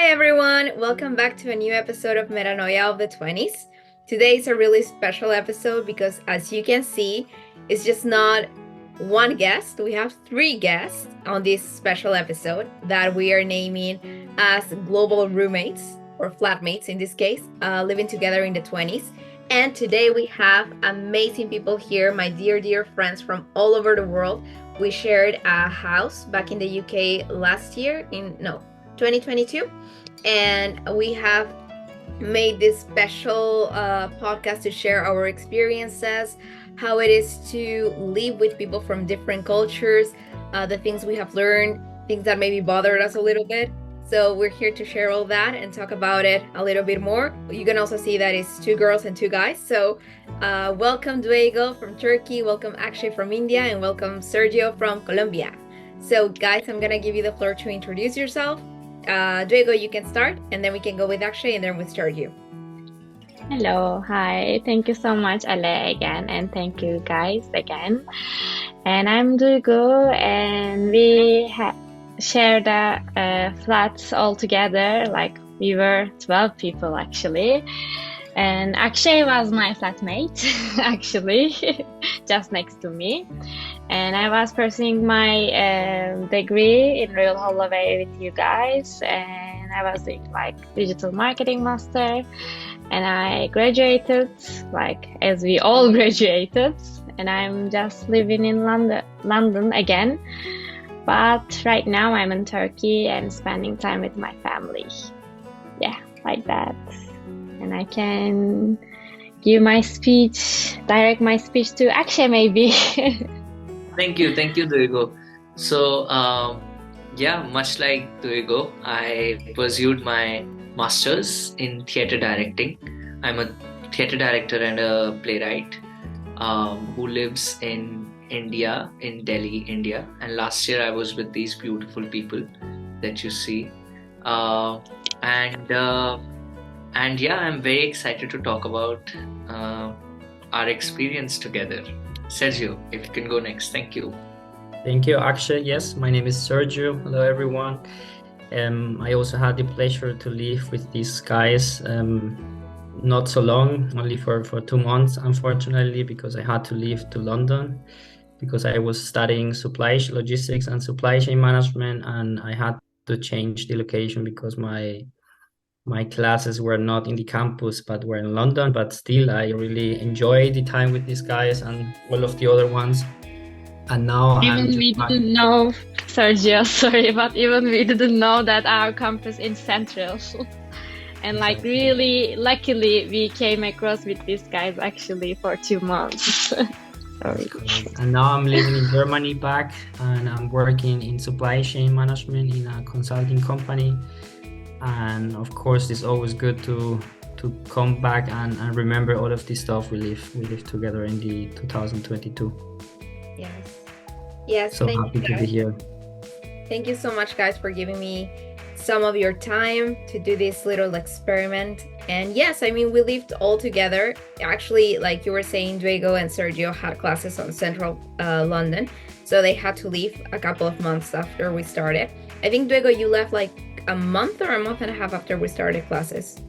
Hi everyone, welcome back to a new episode of Metanoia of the 20s. Today is a really special episode because as you can see, it's just not one guest. We have three guests on this special episode that we are naming as global roommates or flatmates in this case, living together in the 20s. And today we have amazing people here, my dear friends from all over the world. We shared a house back in the UK last year 2022, and we have made this special podcast to share our experiences, how it is to live with people from different cultures, the things we have learned, things that maybe bothered us a little bit. So we're here to share all that and talk about it a little bit more. You can also see that it's two girls and two guys. So welcome Duygu from Turkey, welcome Akshay from India, and welcome Sergio from Colombia. So guys, I'm gonna give you the floor to introduce yourself. Duygu, you can start, and then we can go with Akshay, and then with Sergio. Hello, hi. Thank you so much, Ale, again, and thank you guys again. And I'm Duygu, and we shared the flats all together. Like we were 12 people actually. And Akshay was my flatmate, actually, just next to me. And I was pursuing my degree in Royal Holloway with you guys. And I was doing like digital marketing master. And I graduated, like as we all graduated. And I'm just living in London again. But right now I'm in Turkey and spending time with my family. Yeah, like that. And I can give my speech, direct my speech to Akshay maybe. Thank you, Duygu. So, much like Duygu, I pursued my master's in theatre directing. I'm a theatre director and a playwright who lives in India, in Delhi, India. And last year I was with these beautiful people that you see. I'm very excited to talk about our experience together. Sergio, if you can go next. Thank you. Thank you, Akshay. Yes, my name is Sergio. Hello, everyone. I also had the pleasure to live with these guys not so long, only for 2 months, unfortunately, because I had to leave to London because I was studying logistics and supply chain management, and I had to change the location because my classes were not in the campus but were in London. But still, I really enjoyed the time with these guys and all of the other ones. And now Didn't know, Sergio, sorry, but even we didn't know that our campus in Central. And like really luckily we came across with these guys actually for 2 months. Sorry. And now I'm living in Germany back, and I'm working in supply chain management in a consulting company. And of course, it's always good to come back and remember all of this stuff we lived together in the 2022. Yes. So happy to be here. Thank you so much, guys, for giving me some of your time to do this little experiment. And yes, I mean, we lived all together. Actually, like you were saying, Duygu and Sergio had classes on Central London, so they had to leave a couple of months after we started. I think, Duygu, you left like a month or a month and a half after we started classes.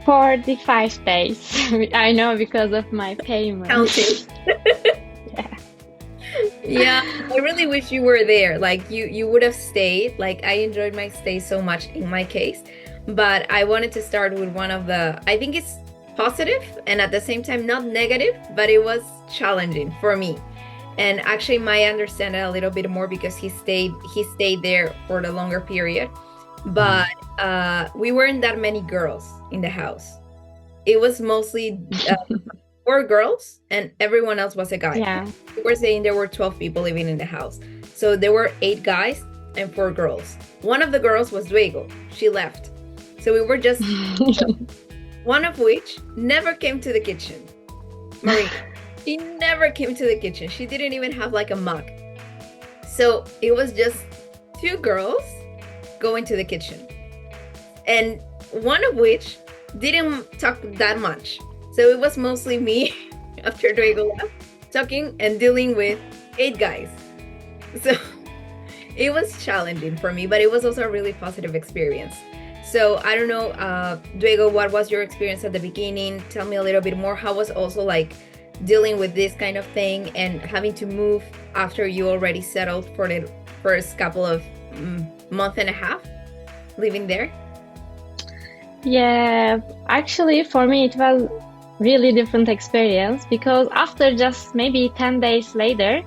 45 days. I know, because of my payment. Counting. Yeah, I really wish you were there. Like you would have stayed. Like I enjoyed my stay so much in my case, but I wanted to start with one of the, I think it's positive and at the same time not negative, but it was challenging for me. And actually might understand it a little bit more because he stayed there for the longer period. But we weren't that many girls in the house. It was mostly 4 girls and everyone else was a guy. Yeah. We were saying there were 12 people living in the house. So there were 8 guys and 4 girls. One of the girls was Duygu. She left. So we were just one of which never came to the kitchen. Marie, she never came to the kitchen. She didn't even have like a mug. So it was just 2 girls going to the kitchen. And one of which didn't talk that much. So it was mostly me after Duygu left, talking and dealing with 8 guys. So it was challenging for me, but it was also a really positive experience. So I don't know, Duygu, what was your experience at the beginning? Tell me a little bit more. How was also like dealing with this kind of thing and having to move after you already settled for the first couple of month and a half living there? Yeah, actually, for me, it was really different experience because after just maybe 10 days later,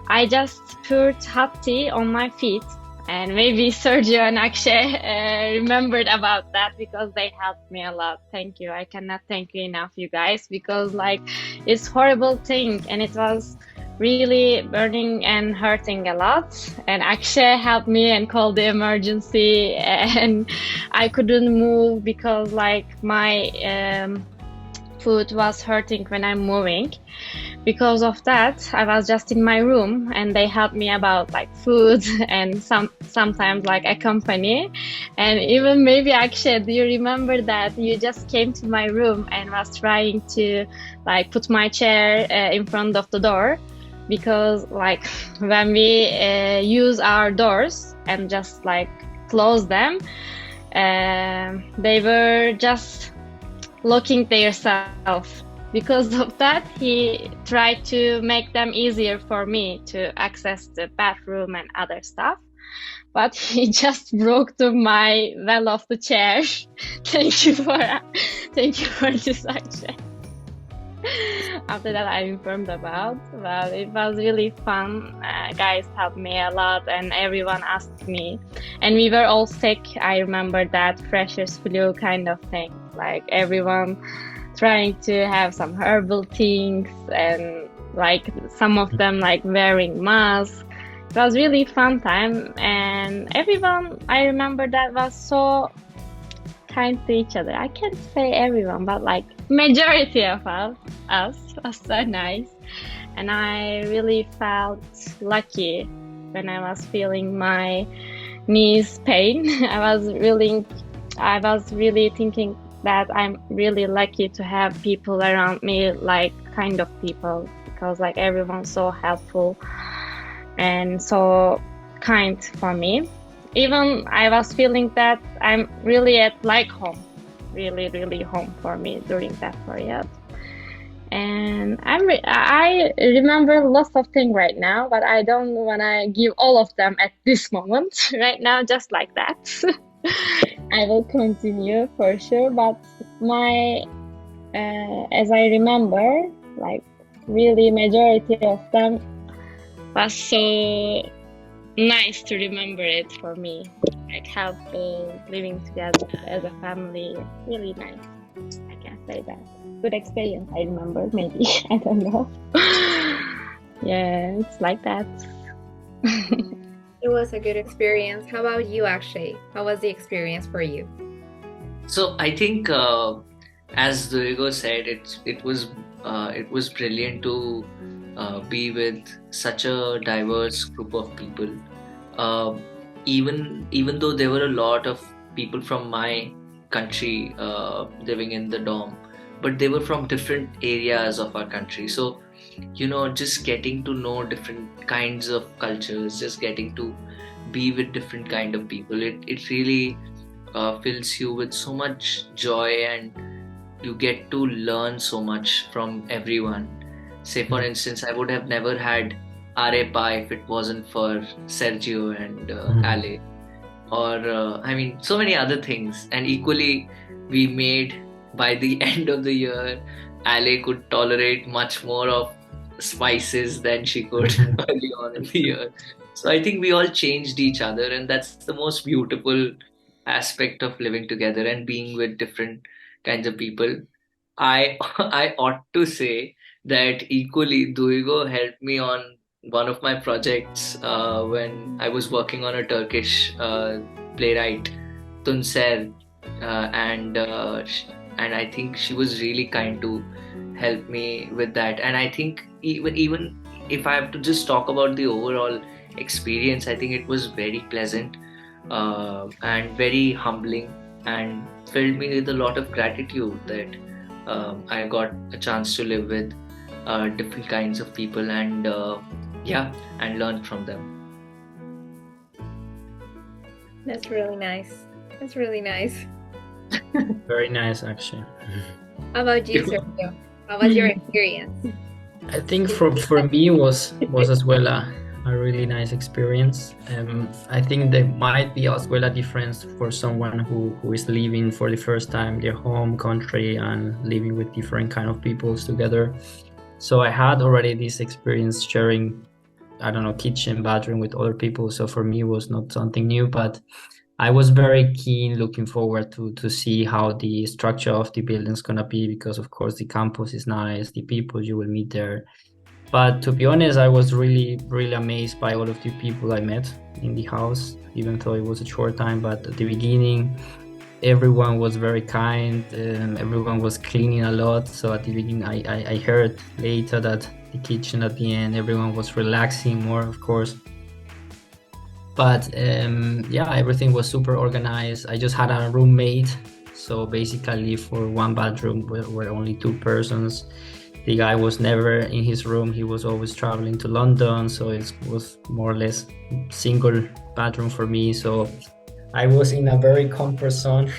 I just poured hot tea on my feet. And maybe Sergio and Akshay remembered about that because they helped me a lot. Thank you. I cannot thank you enough, you guys, because like it's horrible thing and it was really burning and hurting a lot. And Akshay helped me and called the emergency and I couldn't move because like my foot was hurting when I'm moving. Because of that, I was just in my room and they helped me about like food and sometimes like a company. And even maybe Akshay, do you remember that you just came to my room and was trying to like put my chair in front of the door? Because like when we use our doors and just like close them, they were just locking themselves. Because of that, he tried to make them easier for me to access the bathroom and other stuff. But he just broke my well of the chair. Thank you for this, Akshay. After that, I informed about. Well, it was really fun. Guys helped me a lot, and everyone asked me. And we were all sick. I remember that freshers flu kind of thing. Like everyone trying to have some herbal things and like some of them like wearing masks. It was really fun time and everyone I remember that was so kind to each other. I can't say everyone, but like majority of us was so nice. And I really felt lucky when I was feeling my knees pain. I was really thinking that I'm really lucky to have people around me, like kind of people, because like everyone's so helpful and so kind for me. Even I was feeling that I'm really at like home, really, really home for me during that period. And I remember lots of things right now, but I don't want to give all of them at this moment right now, just like that. I will continue for sure, but my as I remember, like really majority of them was so nice to remember it for me, like helpful, living together as a family, really nice. I can say that. Good experience, I remember, maybe. I don't know. Yeah, it's like that. It was a good experience. How about you, Akshay? How was the experience for you? So I think, as Duygu said, it was brilliant to be with such a diverse group of people. Even though there were a lot of people from my country living in the dorm, but they were from different areas of our country. So just getting to know different kinds of cultures, just getting to be with different kind of people, it really fills you with so much joy, and you get to learn so much from everyone. Say for instance, I would have never had arepa if it wasn't for Sergio and Ale, or I mean so many other things. And equally, we made, by the end of the year, Ale could tolerate much more of spices than she could early on in the year. So I think we all changed each other, and that's the most beautiful aspect of living together and being with different kinds of people. I I ought to say that equally Duygu helped me on one of my projects when I was working on a Turkish playwright, Tunser, and I think she was really kind to help me with that. And I think even if I have to just talk about the overall experience, I think it was very pleasant and very humbling, and filled me with a lot of gratitude that I got a chance to live with different kinds of people and and learn from them. That's really nice. That's really nice. Very nice, actually. How about you, Sergio? How was your experience? I think for me was as well a really nice experience. I think there might be as well a difference for someone who is living for the first time their home country and living with different kind of peoples together. So I had already this experience sharing, I don't know, kitchen, bathroom with other people. So for me, it was not something new, but I was very keen, looking forward to see how the structure of the building is gonna be, because of course the campus is nice, the people you will meet there. But to be honest, I was really, really amazed by all of the people I met in the house, even though it was a short time. But at the beginning, everyone was very kind. Everyone was cleaning a lot. So at the beginning, I heard later that the kitchen at the end, everyone was relaxing more, of course. But yeah, everything was super organized. I just had a roommate. So basically for one bathroom, were only two persons. The guy was never in his room. He was always traveling to London. So it was more or less single bathroom for me. So I was in a very comfort zone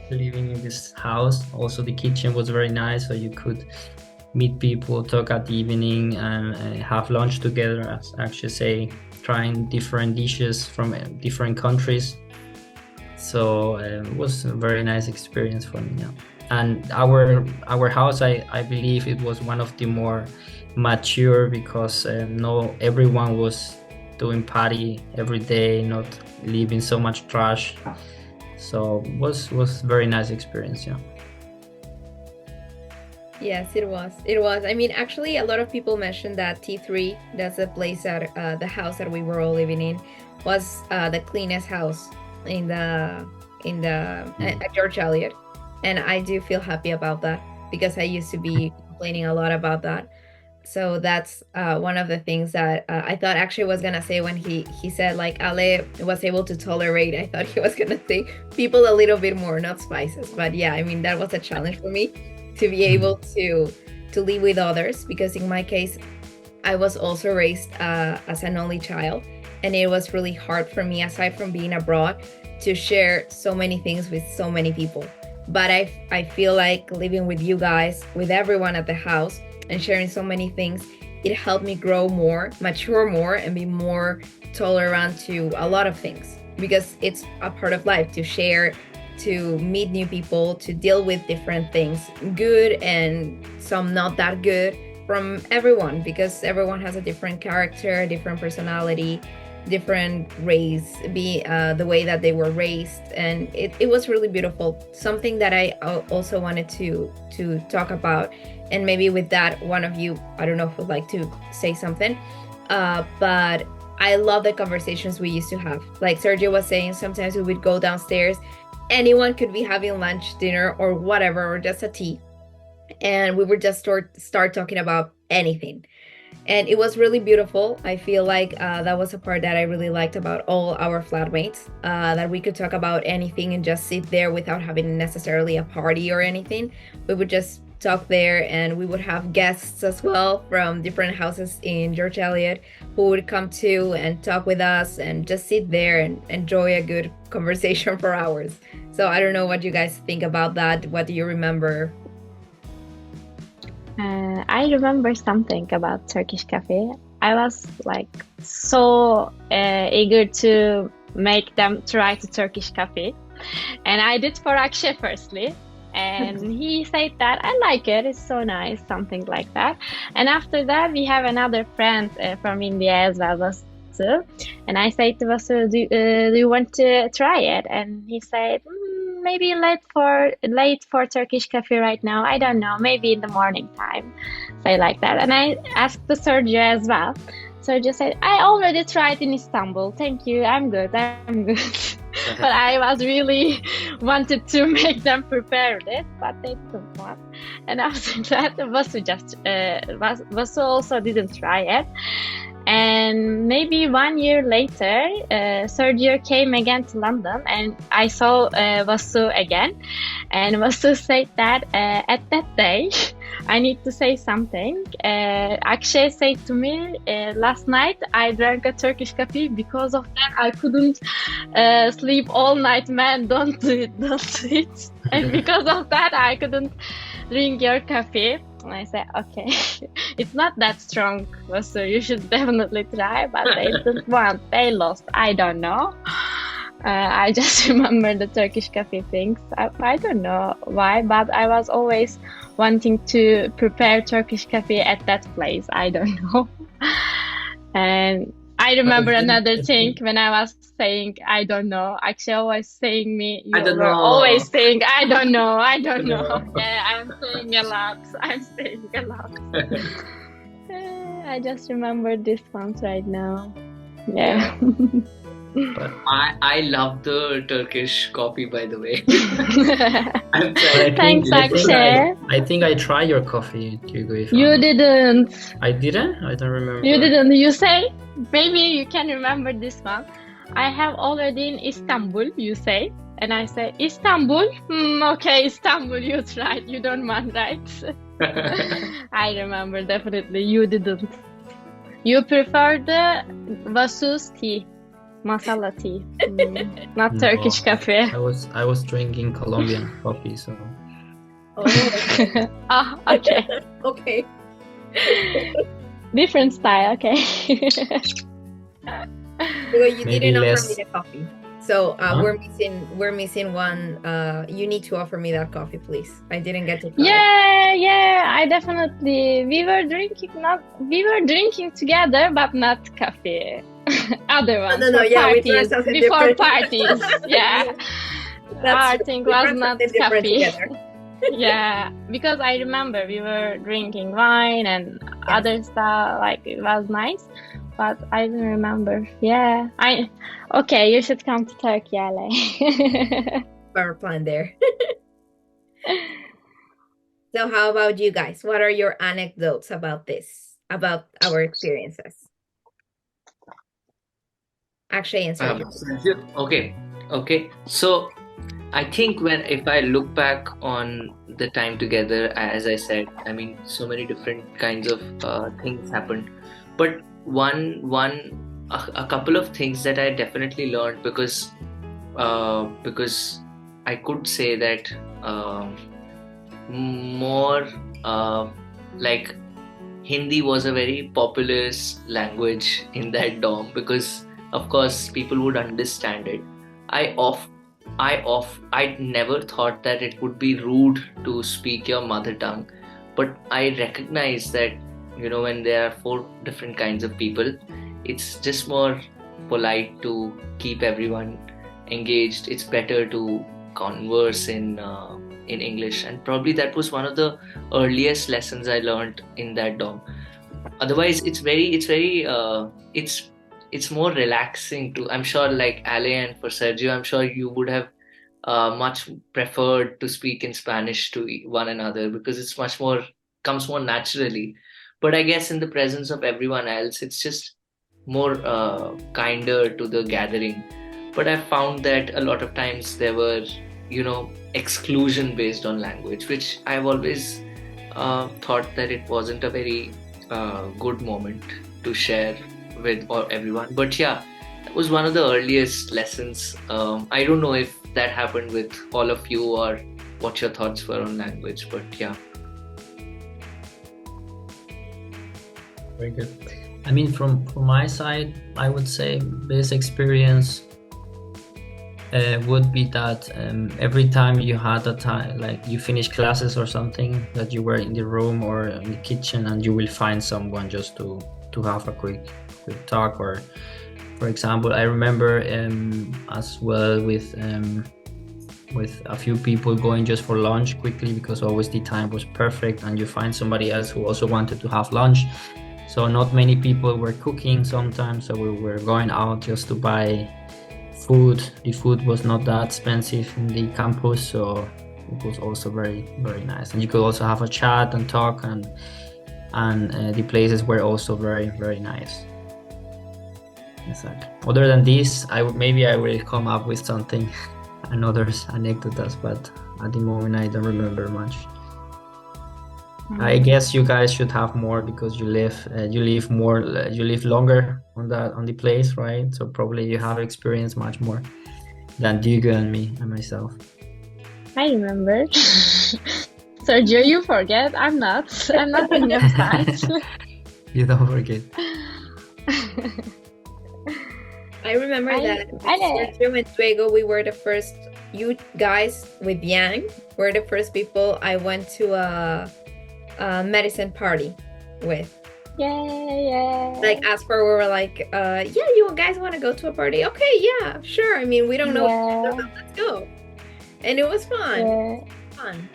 living in this house. Also, the kitchen was very nice. So you could meet people, talk at the evening, and have lunch together, as Akshay say, trying different dishes from different countries. So it was a very nice experience for me. Yeah. And our house, I believe it was one of the more mature, because no, everyone was doing party every day, not leaving so much trash. So it was very nice experience. Yeah. Yes, it was. It was. I mean, actually, a lot of people mentioned that T3, that's the place that the house that we were all living in, was the cleanest house in the at George Eliot, and I do feel happy about that, because I used to be complaining a lot about that. So that's one of the things that I thought Akshay was gonna say when he said like Ale was able to tolerate. I thought he was gonna say people a little bit more, not spices. But yeah, I mean, that was a challenge for me to be able to live with others, because in my case, I was also raised as an only child, and it was really hard for me, aside from being abroad, to share so many things with so many people. But I feel like living with you guys, with everyone at the house, and sharing so many things, it helped me grow more, mature more, and be more tolerant to a lot of things, because it's a part of life to share, to meet new people, to deal with different things, good and some not that good, from everyone, because everyone has a different character, a different personality, different race, the way that they were raised, and it was really beautiful. Something that I also wanted to talk about, and maybe with that, one of you, I don't know if would like to say something, but I love the conversations we used to have. Like Sergio was saying, sometimes we would go downstairs, anyone could be having lunch, dinner, or whatever, or just a tea, and we would just start talking about anything. And it was really beautiful. I feel like that was a part that I really liked about all our flatmates, that we could talk about anything and just sit there without having necessarily a party or anything. We would just talk there, and we would have guests as well from different houses in George Eliot who would come to and talk with us and just sit there and enjoy a good conversation for hours. So I don't know what you guys think about that. What do you remember? I remember something about Turkish cafe. I was like so eager to make them try the Turkish cafe, and I did for Akshay firstly, and he said that I like it, it's so nice, something like that. And after that, we have another friend from India as well, Vasu, and I said to Vasu, do you want to try it? And he said, maybe late for Turkish cafe right now. I don't know. Maybe in the morning time. Say like that. And I asked the Sergio as well. Sergio said, I already tried in Istanbul. Thank you. I'm good. But I was really wanted to make them prepare it, but they didn't want. And after that, Vasu also didn't try it. And maybe 1 year later, Sergio came again to London, and I saw Vasu again. And Vasu said that at that day, I need to say something. Akshay said to me last night, I drank a Turkish coffee. Because of that, I couldn't sleep all night. Man, don't do it, don't do it. And because of that, I couldn't drink your coffee. And I said, okay, it's not that strong, so you should definitely try. But they didn't want, they lost. I don't know. I just remember the Turkish coffee things. I don't know why, but I was always wanting to prepare Turkish coffee at that place. I don't know. And I remember another thing when I was saying, I don't know. Actually, always saying me, you I don't were know. always saying, I don't know, I don't know. Yeah, I'm saying a lot. I'm saying a lot. I just remember this ones right now. Yeah. But I love the Turkish coffee, by the way. I've but I tried. Thanks, Akshay. I think I tried your coffee, Duygu. If You didn't. I didn't? I don't remember. You didn't. You say, maybe you can remember this one. I have already in Istanbul, you say. And I say, Istanbul? Okay, Istanbul, you tried. You don't want, right? I remember definitely. You didn't. You prefer the Vasus tea. Masala tea, not No, Turkish coffee. I was drinking Colombian coffee, so Oh, Ah, okay. okay. Different style, okay. Well, you Maybe didn't offer less- me the coffee. So Huh? we're missing one. You need to offer me that coffee, please. I didn't get to try. Yeah, I definitely. We were drinking together, but not coffee. Other ones no, for yeah, we parties, tried something before different. parties. Yeah, our True. thing We was tried not something different coffee. together. Yeah, because I remember we were drinking wine and other stuff, like it was nice, but I don't remember. Yeah, okay, you should come to Turkey, Ale. Our plan there. So how about you guys? What are your anecdotes about this? About our experiences? Akshay and Sergio. Okay. So I think if I look back on the time together, as I said, I mean, so many different kinds of things happened. But a couple of things that I definitely learned because I could say that more like Hindi was a very populous language in that dorm because of course people would understand it. I never thought that it would be rude to speak your mother tongue, but I recognize that when there are 4 different kinds of people, it's just more polite to keep everyone engaged. It's better to converse in English, and probably that was one of the earliest lessons I learned in that dorm. Otherwise, it's more relaxing to. I'm sure, like Ale and for Sergio, I'm sure you would have much preferred to speak in Spanish to one another because it's comes more naturally. But I guess in the presence of everyone else, it's just more kinder to the gathering. But I found that a lot of times there were, exclusion based on language, which I've always thought that it wasn't a very good moment to share with everyone. But yeah, that was one of the earliest lessons. I don't know if that happened with all of you or what your thoughts were on language, but yeah. very good. I mean, from my side, I would say this experience would be that every time you had a time, like you finish classes or something, that you were in the room or in the kitchen, and you will find someone just to have a quick talk. Or, for example, I remember as well with a few people going just for lunch quickly because always the time was perfect, and you find somebody else who also wanted to have lunch. So not many people were cooking sometimes, so we were going out just to buy food. The food was not that expensive in the campus, so it was also very, very nice. And you could also have a chat and talk, and the places were also very, very nice. Exactly. Other than this, I will come up with something, another anecdotes, but at the moment I don't remember much. I guess you guys should have more because you live longer on the place, right? So probably you have experienced much more than Duygu and me and myself. I remember. Sergio, you forget. I'm not in your side. You don't forget. I remember that I Sergio and Duygu, we were the first. You guys with Yang were the first people I went to a medicine party with. yeah. Like as for we were like, yeah, you guys want to go to a party? Okay, yeah, sure. I mean, we don't know, Yeah. but let's go. And it was fun. Yeah. Fun.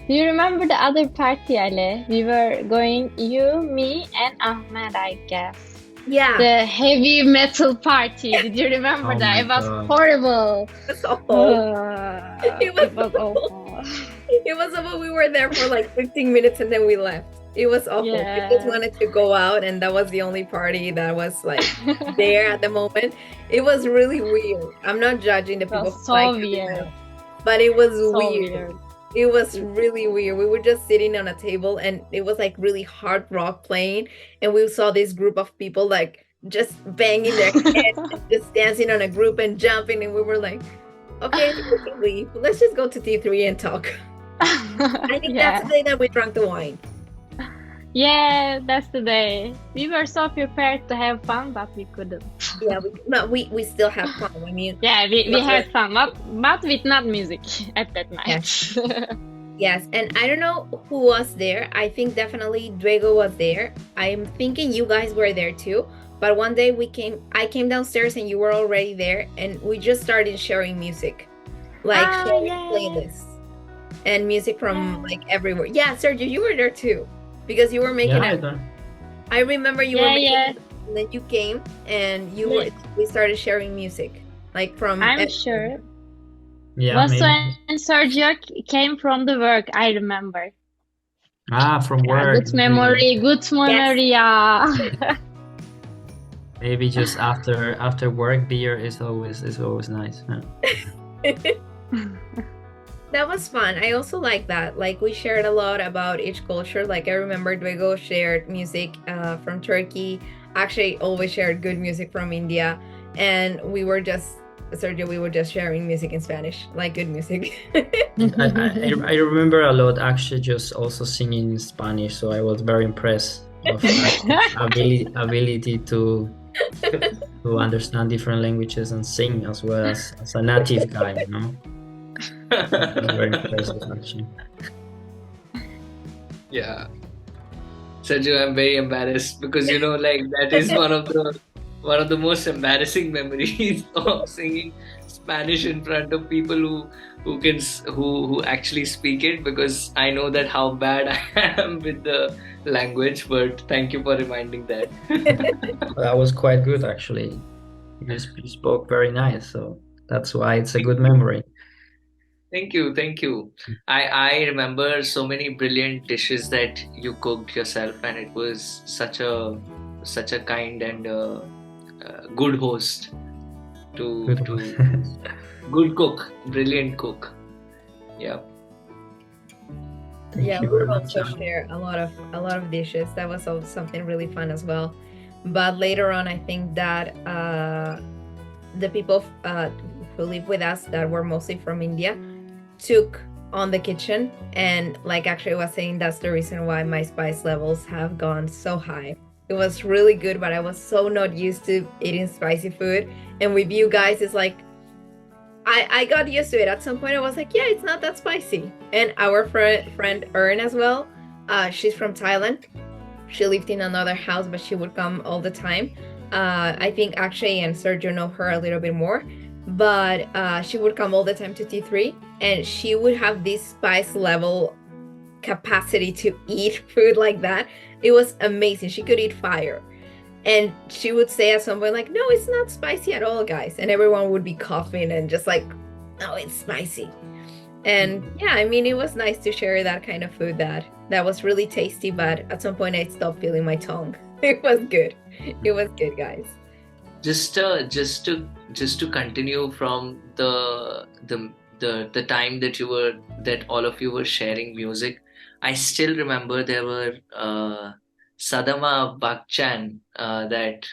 Do you remember the other party, Ale? We were going, you, me, and Ahmed, I guess. Yeah. The heavy metal party. Did you remember Oh that? my It was God. horrible. It was awful. It was awful. It was awful. We were there for like 15 minutes and then we left. It was awful. Yeah. We just wanted to go out, and that was the only party that was like there at the moment. It was really weird. I'm not judging the It people was who so like it, weird. but it was So weird. weird. It was really weird. We were just sitting on a table and it was like really hard rock playing, and we saw this group of people like just banging their heads and just dancing on a group and jumping, and we were like, okay, we can leave. Let's just go to T3 and talk. I think Yeah. that's the day that we drank the wine. Yeah, that's the day. We were so prepared to have fun, but we couldn't. Yeah, we still have fun. I mean, Yeah, we But- had fun, but with not music at that night. yes, and I don't know who was there. I think definitely Duygu was there. I'm thinking you guys were there too. But one day I came downstairs and you were already there, and we just started sharing music, like sharing yeah. playlists and music from like everywhere. Yeah, Sergio, you were there too, because you were making Yeah, I it. don't. I remember you were making Yeah. it, and then you came and Yeah. we started sharing music, like from. I'm sure. Yeah, Was maybe. when Sergio came from the work, I remember. From Yeah, work. good memory, yeah. Maybe just after work beer is always nice. Yeah. That was fun. I also like that. Like we shared a lot about each culture. Like I remember Duygu shared music from Turkey. Akshay always shared good music from India, and Sergio, we were just sharing music in Spanish, like good music. I remember a lot actually just also singing in Spanish, so I was very impressed of my ability to understand different languages and sing as well as a native guy, you know. I was very impressive actually. Yeah. Sergio, I'm very embarrassed because like that is one of the most embarrassing memories of singing Spanish in front of people who actually speak it, because I know that how bad I am with the language. But thank you for reminding that. That was quite good actually. You spoke very nice, so that's why it's a good memory. Thank you. I remember so many brilliant dishes that you cooked yourself, and it was such a kind and good host to good cook, brilliant cook. Yeah. Thank Yeah, you we very would much. also share a lot of dishes. That was also something really fun as well. But later on, I think that the people who live with us that were mostly from India took on the kitchen, and like Akshay was saying, that's the reason why my spice levels have gone so high. It was really good, but I was so not used to eating spicy food. And with you guys, it's like I got used to it. At some point, I was like, yeah, it's not that spicy. And our friend Erin as well, she's from Thailand. She lived in another house, but she would come all the time. I think Akshay and Sergio know her a little bit more, but she would come all the time to T3, and she would have this spice level capacity to eat food like that. It was amazing. She could eat fire. And she would say at some point, like, no, it's not spicy at all, guys. And everyone would be coughing and just like, no, it's spicy. And yeah, I mean, it was nice to share that kind of food that was really tasty, but at some point I stopped feeling my tongue. It was good. It was good, guys. Just to continue from the time that all of you were sharing music, I still remember there were Sadama Bakchan that,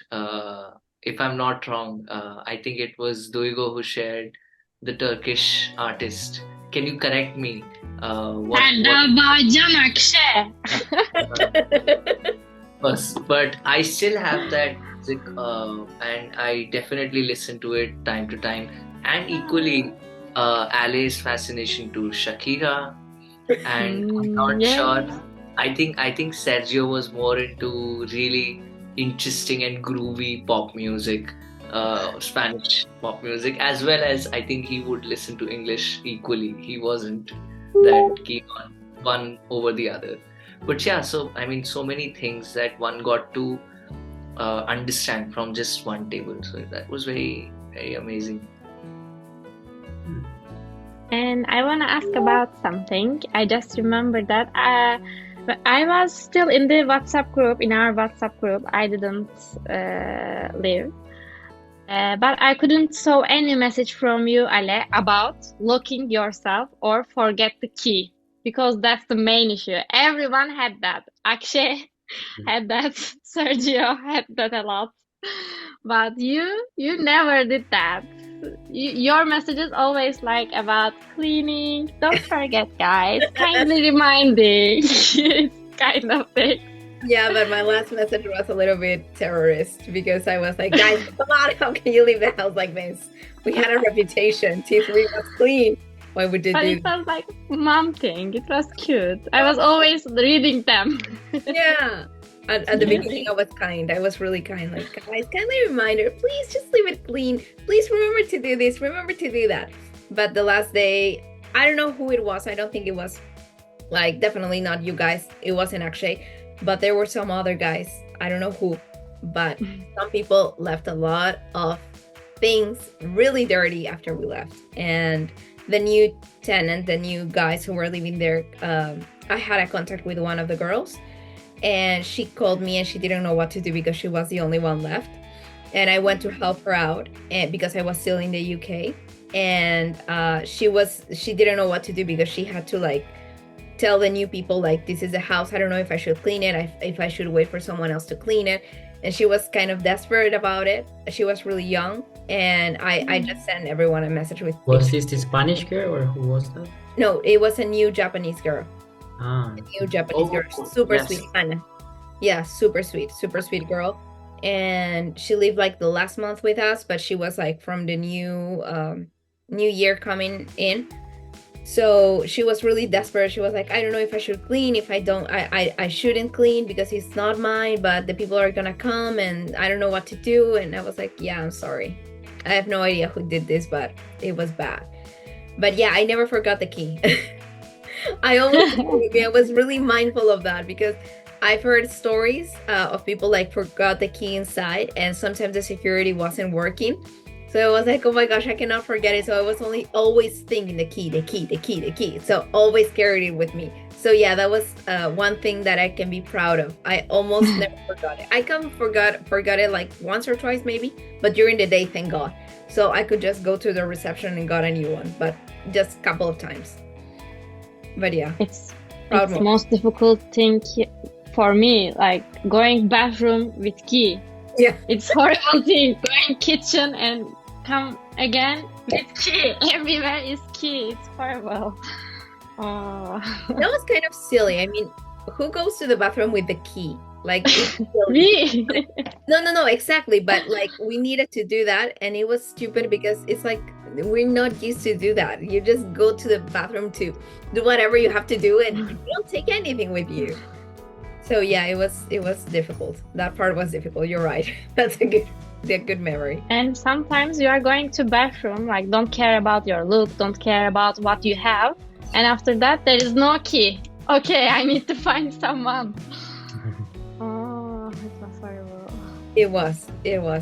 if I'm not wrong, I think it was Duygu who shared the Turkish artist. Can you correct me? What Bacan Akshay. was? But I still have that music, and I definitely listen to it time to time. And equally, Ali's fascination to Shakira, and I'm not sure. I think Sergio was more into really interesting and groovy pop music, Spanish pop music, as well as I think he would listen to English equally. He wasn't that keen on one over the other. But yeah, so I mean, so many things that one got to understand from just one table. So that was very, very amazing. And I want to ask about something. I just remembered that I was still in the WhatsApp group, in our WhatsApp group. I didn't leave. But I couldn't saw any message from you, Ale, about locking yourself or forget the key. Because that's the main issue. Everyone had that. Akshay had that. Sergio had that a lot. But you never did that. Your message is always like about cleaning. Don't forget, guys. Kindly reminding. It's kind of thing. Yeah, but my last message was a little bit terrorist because I was like, guys, come on, how can you leave the house like this? We had a reputation. T3 was clean. Why would you But do? it was like mom thing. It was cute. I was always reading them. Yeah. At the beginning, I was kind. I was really kind. Like, guys, kindly reminder, please just leave it clean. Please remember to do this. Remember to do that. But the last day, I don't know who it was. I don't think it was, like, definitely not you guys. It wasn't Akshay. But there were some other guys. I don't know who. But some people left a lot of things really dirty after we left. And the new tenant, the new guys who were living there, I had a contact with one of the girls. And she called me and she didn't know what to do because she was the only one left. And I went to help her out because I was still in the UK. And she didn't know what to do because she had to like tell the new people like, this is the house. I don't know if I should clean it, if I should wait for someone else to clean it. And she was kind of desperate about it. She was really young. And I just sent everyone a message with... Was this the Spanish girl or who was that? No, it was a new Japanese girl. Ah. A new Japanese girl. Super sweet. Anna. Yeah, super sweet girl. And she lived like the last month with us, but she was like from the new year coming in. So she was really desperate. She was like, I don't know if I should clean. If I don't, I shouldn't clean because it's not mine, but the people are gonna come and I don't know what to do. And I was like, yeah, I'm sorry. I have no idea who did this, but it was bad. But yeah, I never forgot the key. I was really mindful of that because I've heard stories of people like forgot the key inside and sometimes the security wasn't working. So I was like, oh my gosh, I cannot forget it. So I was always thinking the key. So always carried it with me. So yeah, that was one thing that I can be proud of. I almost never forgot it. I forgot it like once or twice maybe, but during the day, thank God. So I could just go to the reception and got a new one, but just a couple of times. But yeah, it's the most difficult thing for me, like going bathroom with key. Yeah, it's horrible thing. Going kitchen and come again with key. Everywhere is key. It's horrible. Oh. That was kind of silly. I mean, who goes to the bathroom with the key? Like me? No, exactly. But like we needed to do that, and it was stupid because it's like we're not used to do that. You just go to the bathroom to do whatever you have to do, and you don't take anything with you. So yeah, it was difficult. That part was difficult. You're right. That's a good memory. And sometimes you are going to bathroom, like don't care about your look, don't care about what you have, and after that there is no key. Okay, I need to find someone. Oh, it was horrible. It was.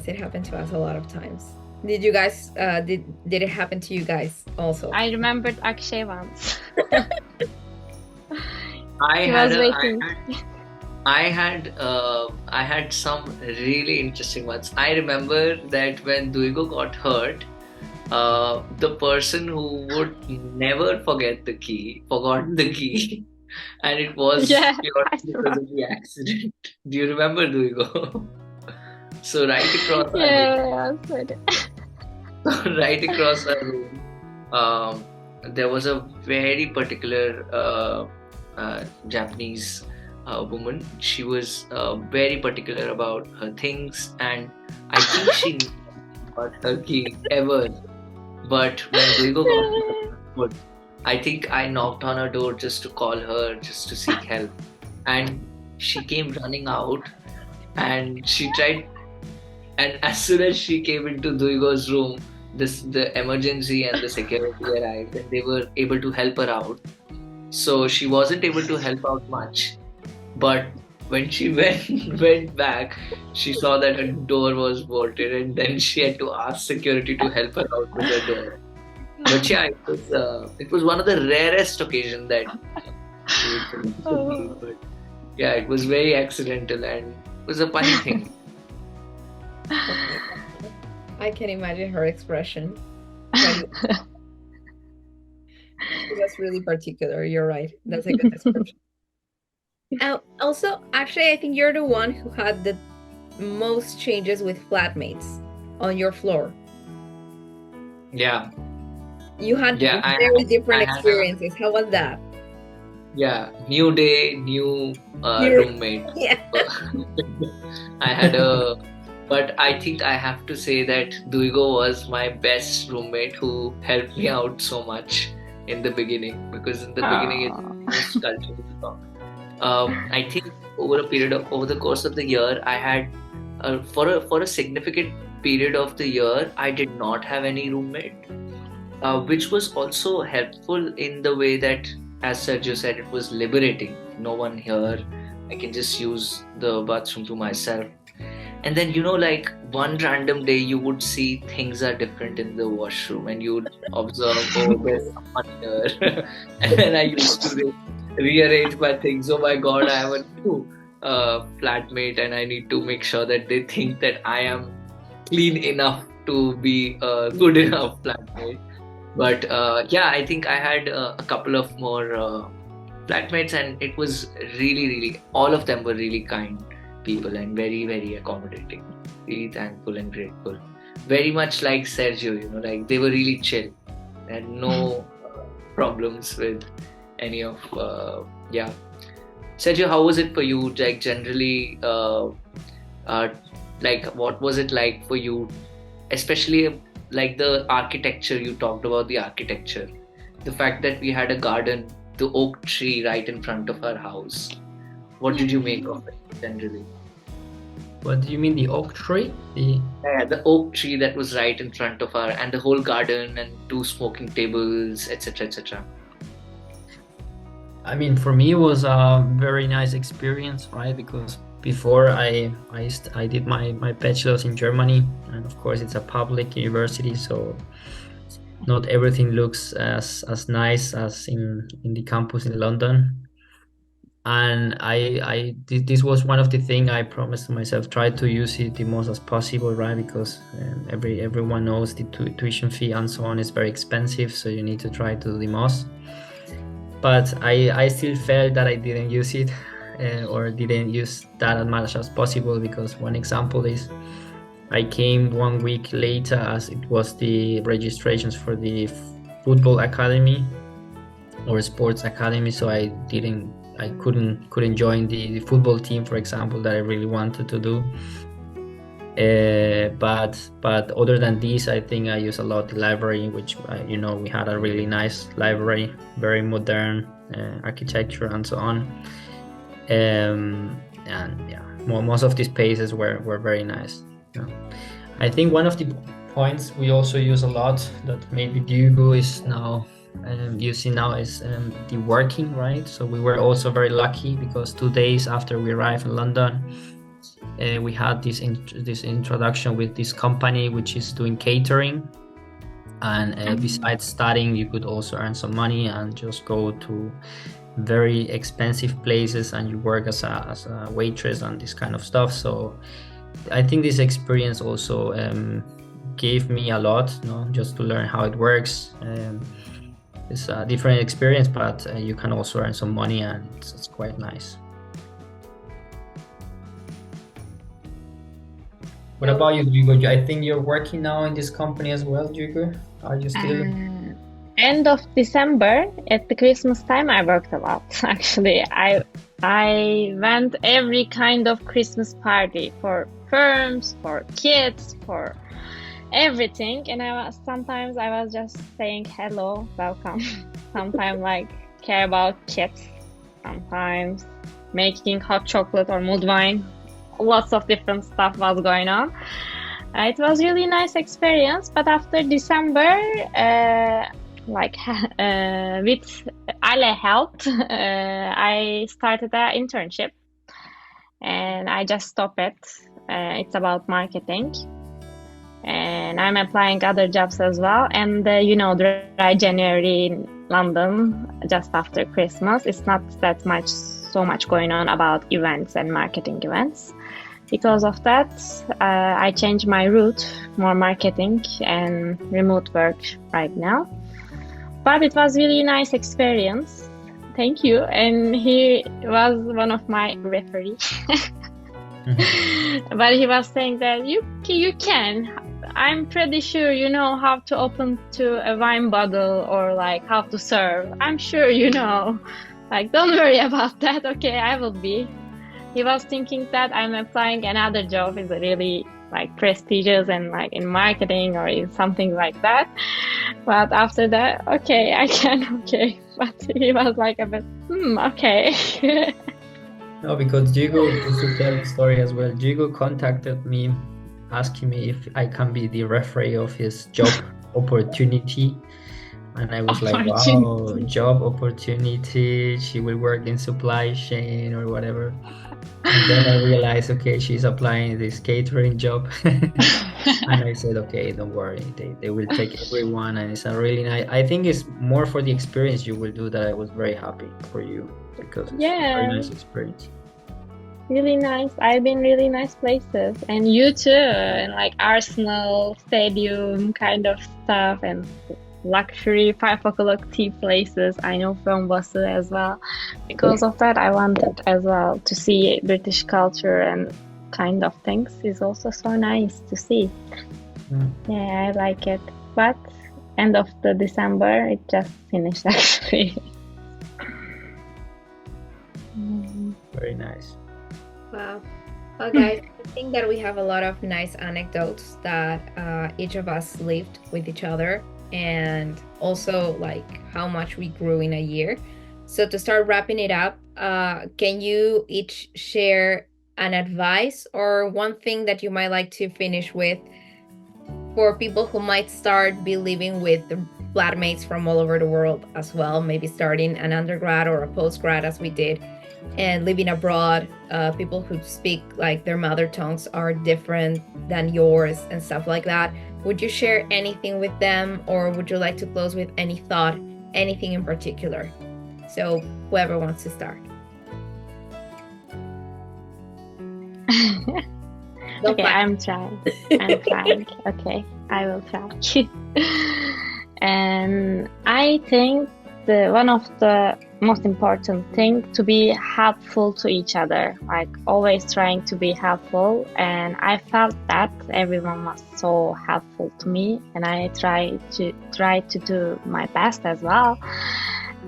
It happened to us a lot of times. Did you guys? Did it happen to you guys also? I remembered Akshay once. I had some really interesting ones. I remember that when Duygu got hurt, the person who would never forgot the key and it was Yeah, purely I because know. of the accident. Do you remember, Duygu? So right across our room, Yeah, but right across our room, um, there was a very particular Japanese woman. She was very particular about her things, and I think she knew about Turkey ever. But when Duygu got to the airport, I think I knocked on her door just to call her, just to seek help. And she came running out and she tried. And as soon as she came into Duygu's room, the emergency and the security arrived and they were able to help her out. So she wasn't able to help out much. But when she went back, she saw that her door was bolted, and then she had to ask security to help her out with her door. But yeah, it was one of the rarest occasion that she would say to me. oh, But yeah, it was very accidental and it was a funny thing. Oh my God. I can imagine her expression. When she was really particular. You're right. That's a good description. Also, actually, I think you're the one who had the most changes with flatmates on your floor. Yeah, You had yeah, very different I had a experiences. How was that? new day, new You're, roommate. yeah. I had a, but I think I have to say that Duygu was my best roommate who helped me out so much in the beginning because in the beginning it's oh, most cultural shock. I think over the course of the year, I had for a significant period of the year, I did not have any roommate, which was also helpful in the way that, as Sergio said, it was liberating. No one here. I can just use the bathroom to myself. And then, like one random day, you would see things are different in the washroom, and you would observe, oh, there's someone here. And then I used to rearrange my things. Oh my God, I have a new flatmate, and I need to make sure that they think that I am clean enough to be a good enough flatmate. But yeah, I think I had a couple of more flatmates, and it was really, really, all of them were really kind people and very, very accommodating. Really thankful and grateful. Very much like Sergio, like they were really chill. Had no problems with any of, yeah. Sergio, how was it for you? Like generally, like what was it like for you, especially like the architecture? You talked about the architecture, the fact that we had a garden, the oak tree right in front of our house. What did you make of it generally? What do you mean, the oak tree? Yeah, the oak tree that was right in front of our, and the whole garden and two smoking tables, etc., etc. I mean, for me, it was a very nice experience, right? Because before I did my bachelor's in Germany, and of course it's a public university, so not everything looks as nice as in the campus in London. And this was one of the things I promised to myself, try to use it the most as possible, right? Because everyone knows the tuition fee and so on is very expensive, so you need to try to do the most. But I still felt that I didn't use it or didn't use that as much as possible, because one example is I came 1 week later as it was the registrations for the football academy or sports academy, so I couldn't join the football team, for example, that I really wanted to do. But other than this, I think I use a lot the library, which we had a really nice library, very modern architecture and so on. And yeah, most of the spaces were very nice. Yeah. I think one of the points we also use a lot that maybe Duygu is now using now is the working, right? So we were also very lucky because 2 days after we arrived in London, we had this introduction with this company which is doing catering, and besides studying, you could also earn some money and just go to very expensive places and you work as a waitress and this kind of stuff. So I think this experience also gave me a lot, just to learn how it works. it's a different experience, but you can also earn some money, and it's quite nice. What about you, Duygu? I think you're working now in this company as well, Duygu. Are you still? End of December, at the Christmas time, I worked a lot. Actually, I went every kind of Christmas party for firms, for kids, for everything, and sometimes I was just saying hello, welcome. Sometimes like care about kids. Sometimes making hot chocolate or mulled wine. Lots of different stuff was going on. It was really nice experience, but after December, with Ale help, I started an internship, and I just stopped it. It's about marketing, and I'm applying other jobs as well. And dry January in London, just after Christmas, it's not that so much going on about events and marketing events. Because of that, I changed my route, more marketing and remote work right now. But it was really nice experience. Thank you. And he was one of my referees. But he was saying that you can. I'm pretty sure you know how to open to a wine bottle or like how to serve. I'm sure you know. Like, don't worry about that. Okay, I will be. He was thinking that I'm applying another job is really like prestigious and like in marketing or in something like that. But after that, okay, I can, okay. But he was like a bit, okay. No, because Duygu, just to tell the story as well, Duygu contacted me asking me if I can be the referee of his job opportunity. And I was like, wow, job opportunity. She will work in supply chain or whatever. And then I realized, okay, she's applying this catering job. And I said, okay, don't worry. They will take everyone. And it's a really nice, I think it's more for the experience you will do that I was very happy for you because it's a very nice experience. Really nice. I've been really nice places. And you too. And like Arsenal, stadium kind of stuff and luxury 5 o'clock tea places. I know from Basu as well. Because of that, I wanted as well to see British culture and kind of things. Is also so nice to see. Yeah, I like it. But end of the December, it just finished actually. Very nice. Wow. Well, guys, I think that we have a lot of nice anecdotes that each of us lived with each other, and also like how much we grew in a year. So to start wrapping it up, can you each share an advice or one thing that you might like to finish with for people who might start be living with the flatmates from all over the world as well, maybe starting an undergrad or a postgrad as we did, and living abroad, people who speak like their mother tongues are different than yours and stuff like that. Would you share anything with them, or would you like to close with any thought, anything in particular? So whoever wants to start. Okay, I'm trying. Okay, I will try. And I think one of the most important thing to be helpful to each other, like always trying to be helpful. And I felt that everyone was so helpful to me, and I try to do my best as well.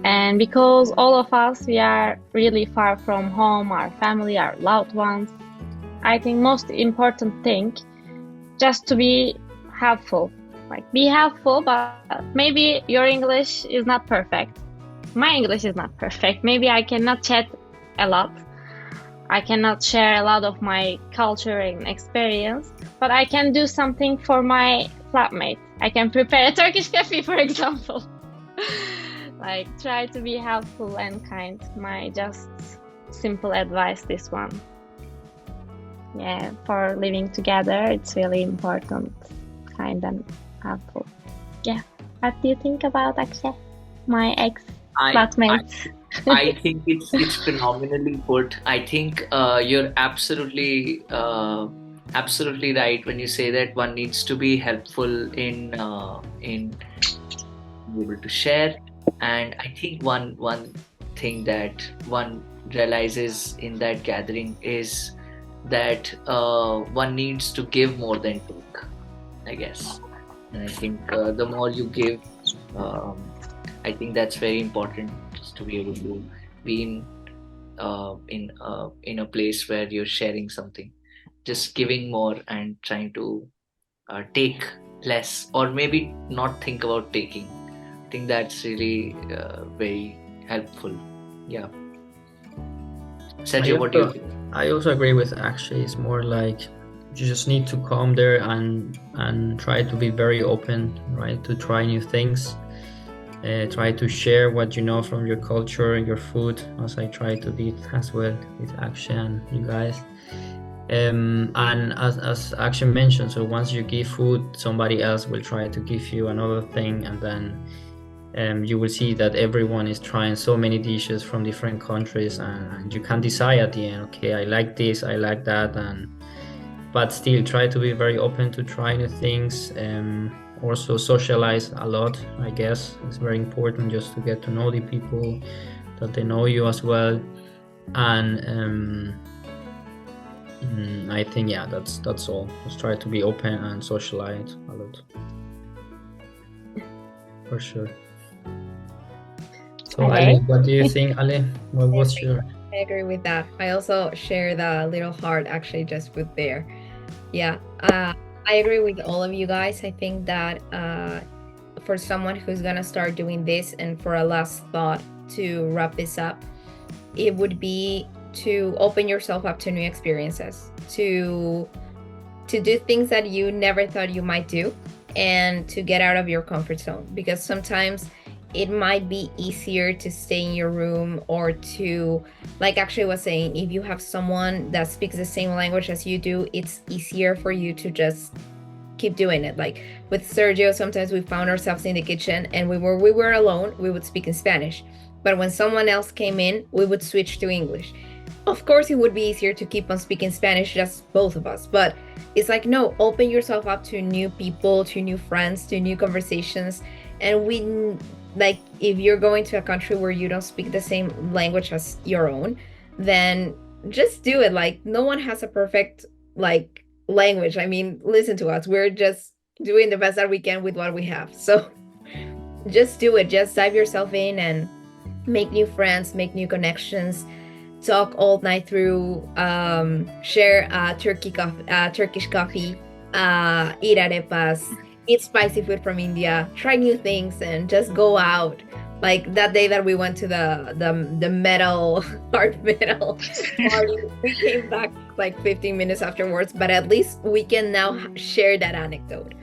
And because all of us, we are really far from home, our family, our loved ones, I think most important thing just to be helpful. Like, be helpful, but maybe your English is not perfect. My English is not perfect. Maybe I cannot chat a lot. I cannot share a lot of my culture and experience, but I can do something for my flatmate. I can prepare a Turkish coffee, for example. Like, try to be helpful and kind. My just simple advice, this one. Yeah, for living together, it's really important, kind and helpful. Yeah. What do you think about Akshay, my ex-flatmate? I think it's phenomenally put. I think you're absolutely right when you say that one needs to be helpful in being able to share And I think one thing that one realizes in that gathering is that one needs to give more than take, I guess. And I think the more you give, um, I think that's very important, just to be able to be in a place where you're sharing something, just giving more and trying to take less, or maybe not think about taking. I think that's really very helpful. Yeah. Sergio, what do you think? I also agree with Akshay. It's more like you just need to come there and try to be very open, right? To try new things. Try to share what you know from your culture and your food, as I try to do as well with Akshay and you guys. And as Akshay mentioned, so once you give food, somebody else will try to give you another thing, and then you will see that everyone is trying so many dishes from different countries, and you can decide at the end, okay, I like this, I like that, but still try to be very open to try new things. Also socialize a lot, I guess. It's very important just to get to know the people, that they know you as well. And I think, yeah, that's all. Just try to be open and socialize a lot. For sure. So Ale? Ale, what do you think, Ale? What was your... I agree with that. I also share the little heart actually just put there. Yeah, I agree with all of you guys. I think that for someone who's gonna start doing this, and for a last thought to wrap this up, it would be to open yourself up to new experiences, to do things that you never thought you might do, and to get out of your comfort zone, because sometimes it might be easier to stay in your room, or to, like Akshay was saying, if you have someone that speaks the same language as you do, it's easier for you to just keep doing it. Like with Sergio, sometimes we found ourselves in the kitchen and we were alone, we would speak in Spanish, but when someone else came in, we would switch to English. Of course it would be easier to keep on speaking Spanish, just both of us, but it's like, no, open yourself up to new people, to new friends, to new conversations. And like, if you're going to a country where you don't speak the same language as your own, then just do it. Like, no one has a perfect like language. I mean, listen to us, we're just doing the best that we can with what we have. So just do it. Just dive yourself in and make new friends, make new connections, talk all night through, share Turkish coffee, eat arepas, eat spicy food from India, try new things, and just go out. Like that day that we went to the metal hard metal party, we came back like 15 minutes afterwards, but at least we can now share that anecdote.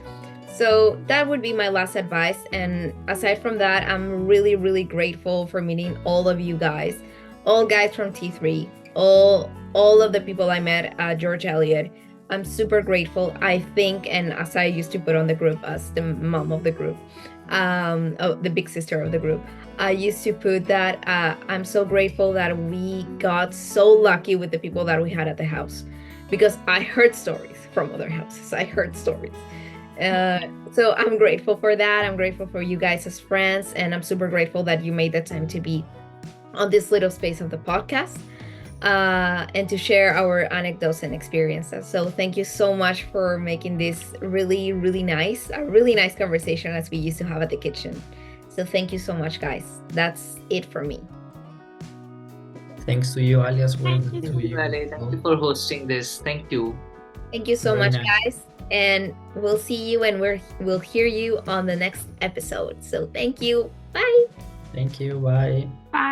So that would be my last advice. And aside from that, I'm really, really grateful for meeting all of you guys, all guys from T3, all of the people I met at George Eliot. I'm super grateful. I think, and as I used to put on the group as the mom of the group, the big sister of the group, I used to put that I'm so grateful that we got so lucky with the people that we had at the house, because I heard stories from other houses. I heard stories. So I'm grateful for that. I'm grateful for you guys as friends, and I'm super grateful that you made the time to be on this little space of the podcast, and to share our anecdotes and experiences. So thank you so much for making this really, really nice, a really nice conversation as we used to have at the kitchen. So thank you so much, guys. That's it for me. Thanks to you, Ali, as well. Thank you. Thank you, Ale. Thank you for hosting this. Thank you. Thank you so Very much, nice. guys. And we'll see you, and we'll hear you on the next episode. So thank you. Bye. Thank you. Bye. Bye.